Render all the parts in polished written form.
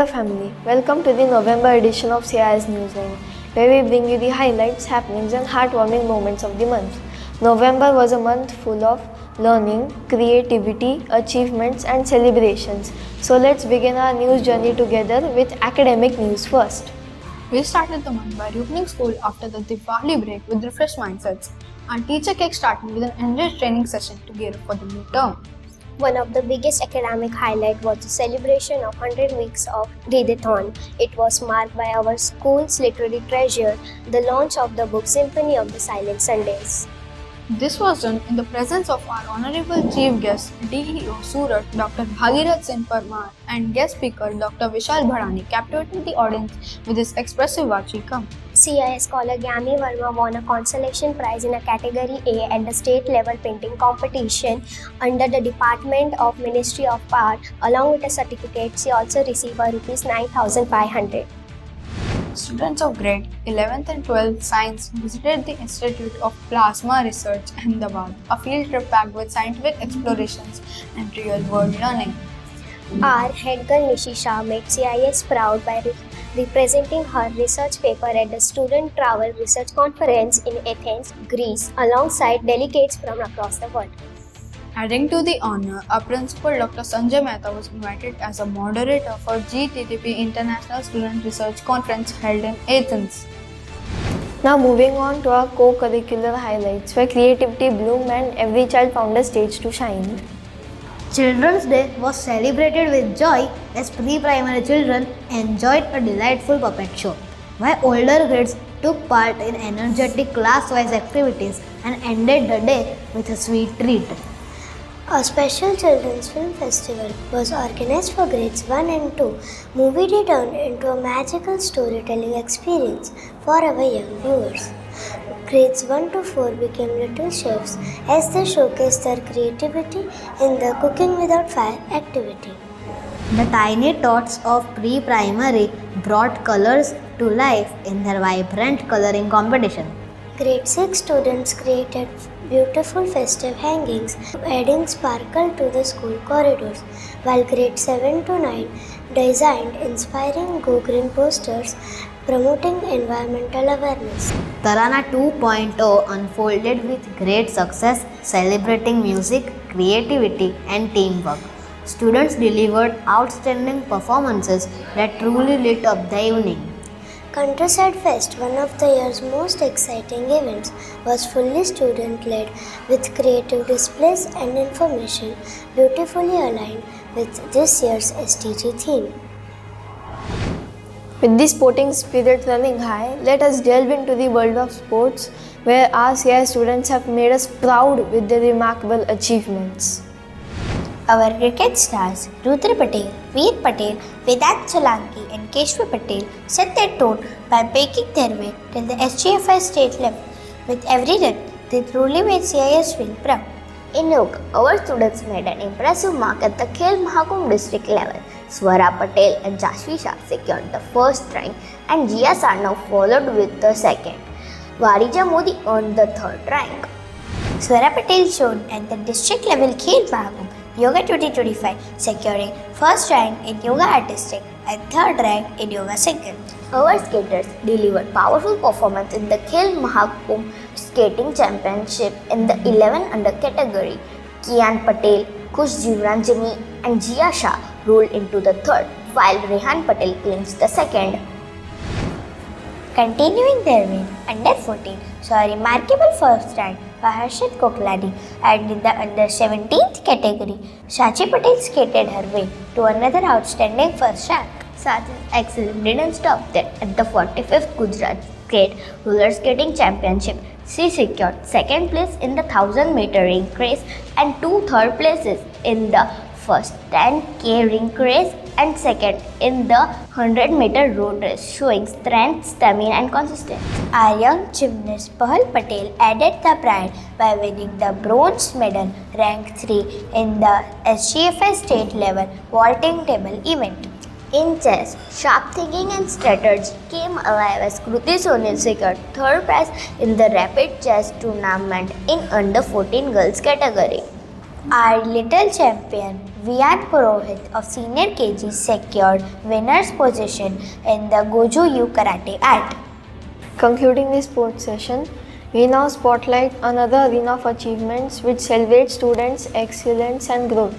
Hello family, welcome to the November edition of CIS Newsline, where we bring you the highlights, happenings and heartwarming moments of the month. November was a month full of learning, creativity, achievements and celebrations. So let's begin our news journey together with academic news first. We started the month by reopening school after the Diwali break with refreshed mindsets. Our teacher kick started with an enriched training session to gear up for the new term. One of the biggest academic highlights was the celebration of 100 weeks of Readathon. It was marked by our school's literary treasure, the launch of the book Symphony of the Silent Sundays. This was done in the presence of our honorable chief guest, DEO Surat, Dr. Bhagirath Singh Parmar, and guest speaker Dr. Vishal Bhadani, captivating the audience with his expressive Vachikam. CIS scholar Gyami Verma won a consolation prize in a category A at the state level painting competition under the Department of Ministry of Art. Along with a certificate, she also received a Rs 9,500. Students of grade 11th and 12th science visited the Institute of Plasma Research, Ahmedabad, a field trip packed with scientific explorations and real-world learning. Our head girl Nishisha made CIS proud by representing her research paper at the Student Travel Research Conference in Athens, Greece, alongside delegates from across the world. Adding to the honor, our principal Dr. Sanjay Mehta was invited as a moderator for GTTP International Student Research Conference held in Athens. Now moving on to our co-curricular highlights, where creativity bloomed and every child found a stage to shine. Children's Day was celebrated with joy as pre-primary children enjoyed a delightful puppet show, while older grades took part in energetic class-wise activities and ended the day with a sweet treat. A special children's film festival was organized for grades 1 and 2. Movie Day turned into a magical storytelling experience for our young viewers. Grades 1 to 4 became little chefs as they showcased their creativity in the cooking without fire activity. The tiny tots of pre-primary brought colors to life in their vibrant coloring competition. Grade 6 students created beautiful festive hangings, adding sparkle to the school corridors, while grade 7 to 9 designed inspiring Go Green posters promoting environmental awareness. Tarana 2.0 unfolded with great success, celebrating music, creativity, and teamwork. Students delivered outstanding performances that truly lit up the evening. Countryside Fest, one of the year's most exciting events, was fully student-led with creative displays and information beautifully aligned with this year's SDG theme. With the sporting spirit running high, let us delve into the world of sports, where our CIS students have made us proud with their remarkable achievements. Our cricket stars Rudra Patel, Veer Patel, Vedant Solanki and Keshwa Patel set their tone by making their way till the SGFI state level. With every run, they truly made CIS feel proud. In yoga, our students made an impressive mark at the Khel Mahakumbh district level. Swara Patel and Jashvi Shah secured the first rank and Jia Sarnav followed with the second. Varija Modi earned the third rank. Swara Patel shone at the district level Khel Mahakumbh Yoga 2025, securing first rank in Yoga Artistic and third rank in Yoga Single. Our skaters delivered powerful performance in the Khel Mahakumbh Skating Championship in the 11 under category. Kian Patel, Kush Jivranjani and Jia Shah rolled into the third, while Rehan Patel clinched the second. Continuing their win, under 14 saw a remarkable first rank by Harshit Koklani, and in the under 17th category, Shachi Patel skated her way to another outstanding first rank. Sachi's excellence didn't stop there. At the 45th Gujarat State Roller Skating Championship, she secured second place in the 1000-meter ring race and two third places in the first 10K ring race and second in the 100-meter road race, showing strength, stamina and consistency. Our young gymnast Pahal Patel added the pride by winning the bronze medal, rank 3 in the SGFI state level vaulting table event. In chess, sharp thinking and strategy came alive as Kruti Sonil secured third prize in the rapid chess tournament in under 14 girls category. Our little champion Vian Purohit of Senior KG secured winner's position in the Goju Yu Karate Art. Concluding this sports session, we now spotlight another arena of achievements which celebrates students' excellence and growth.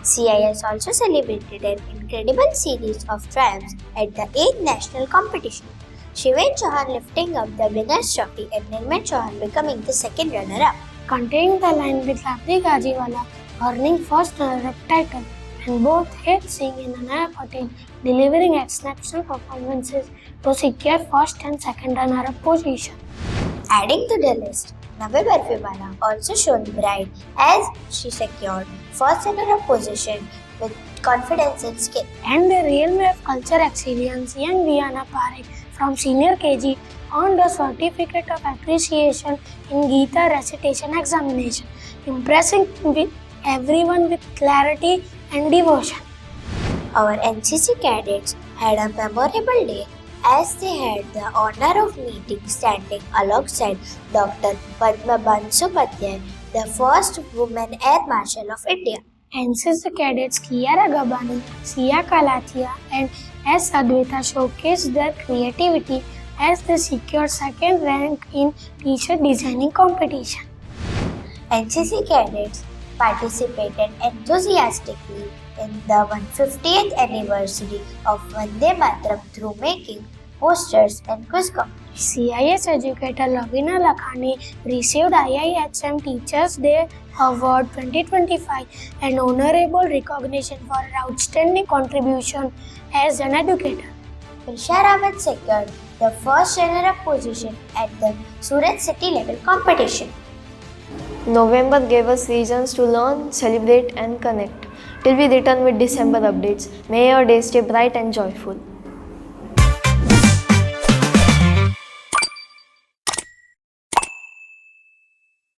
CIS also celebrated an incredible series of triumphs at the 8th national competition. Shiven Chauhan lifting up the winner's trophy and Nirmal Chauhan becoming the second runner-up. Continuing the line with Labdi Gajiwala earning first runner-up title, and both H. Singh and Anaya Patel delivering exceptional performances to secure first and second runner-up position. Adding to the list, Navi Barfiwala also shone bright as she secured first runner-up position with confidence and skill. And the realm of culture excellence, young Viana Parekh from Senior KG earned a certificate of appreciation in Gita recitation examination, impressing everyone with clarity and devotion. Our NCC cadets had a memorable day as they had the honor of meeting standing alongside Dr. Padma Bansupadhyay, the first woman Air Marshal of India. NCC cadets Kiara Gabani, Sia Kalathia and S. Adwaita showcased their creativity as they secured second rank in t-shirt designing competition. NCC cadets participated enthusiastically in the 150th anniversary of Vande Mataram through making posters and quiz competitions. CIS educator Lavina Lakhani received IIHM Teachers Day Award 2025 and honorable recognition for her outstanding contribution as an educator. Prisha Rawat secured the first runner-up position at the Surat city level competition. November gave us reasons to learn, celebrate and connect. Till we return with December updates, may your day stay bright and joyful.